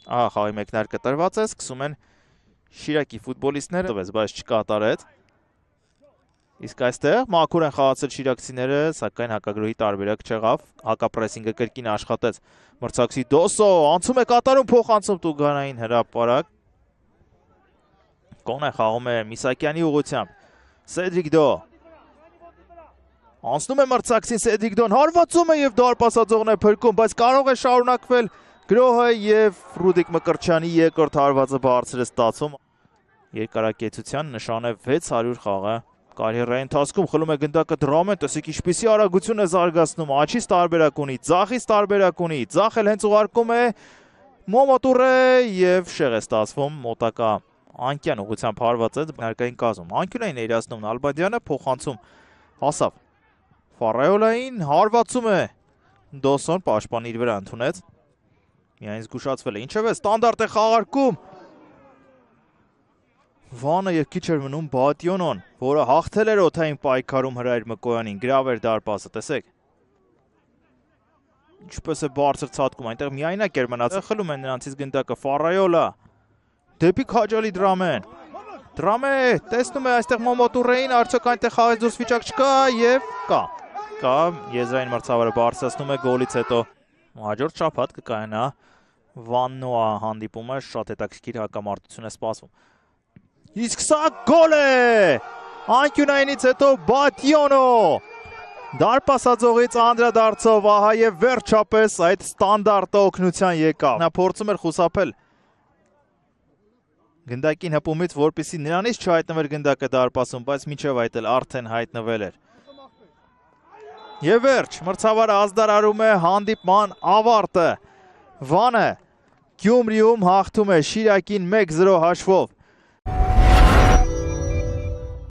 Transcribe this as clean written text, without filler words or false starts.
Խաղի մեկնարկը տրված է, սկսում են Շիրակի ֆուտբոլիստները, բայց չկատարեց։ Իսկ այստեղ մաքուր են խաղացել շիրակցիները, սակայն հակագրոհի տարբերակ չեղավ, հակապրեսինգը կրկին աշխատեց մրցակցի Դոսո, անցում է կատարում փոխանցում Տուգանային հրապարակ։ Կոնե խաղում է Միսակյանի ուղղությամբ, Սեդրիկ Դո, անցնում է մրցակցին Սեդրիկ Դոն, հարվածում է և դարպասաձողն է փրկում, բայց կարող է շարունակվել գրոհը և Ռուդիկ Մկրտչյանի երկրորդ հարվածը բարձր է ստացվում։ Երկարակեցության նշան է 600 խաղը կարիերայի ընթացքում, խլում է գնդակը Դրամեն, տեսեք ինչպիսի արագություն է զարգացնում, աչից տարբերակ ունի, ձախից տարբերակ ունի, ձախ էլ հենց ուղարկում է Մոմոտուրը և շեղ է ստացվում, մոտակա անկյան ուղղությամբ հարված է ներկային կազմում։ Անկյուն էին երացնում Նալբանդյանը, փոխանցում հասավ Ֆարայոլային, հարվածում է Դոսոն, պաշտպան իր վրա ընդունեց, միայն զգուշացվել է, ինչևէ ստանդարտ է խաղարկում Վանը և քիչ էր մնում Բատյոնոն, որը հաղթել էր օդային պայքարում Հրայր Մկոյանին, գրավ էր դարպասը, տեսեք։ Ինչպես է բարձր ցատկում, այնտեղ միայնակ էր մնացել, խլում են նրանցից գնդակը Ֆարայոլա, դեպի Քաջալի Դրամեն, Դրամե, տեսնում է այստեղ Մոմոտուրեին, արդյոք այնտեղ խաղից դուրս վիճակ չկա և կա, եզրային մրցավարը բարձրացնում է գոլից հետո, հաջորդ շաբաթ կկայանա Վաննոա հանդիպումը, շատ հետաքրքիր հակամարտություն է սպասվում։ Իսկ սա գոլ է, անկյունայինից հետո Բատյոնո, դարպասաձողից անդրադարձով, ահա և վերջապես այդ ստանդարտը օգնության եկավ, նա փորձում էր խուսափել գնդակին հպումից, որպեսզի նրանից չհայտնվեր գնդակը դարպասում, բայց մինչև այդ էլ արդեն հայտնվել էր։ Եվ վերջ, մրցավարը ազդարարում է հանդիպման ավարտը, Վանը Գյումրիում հաղթում է Շիրակին 1-0 հաշվով։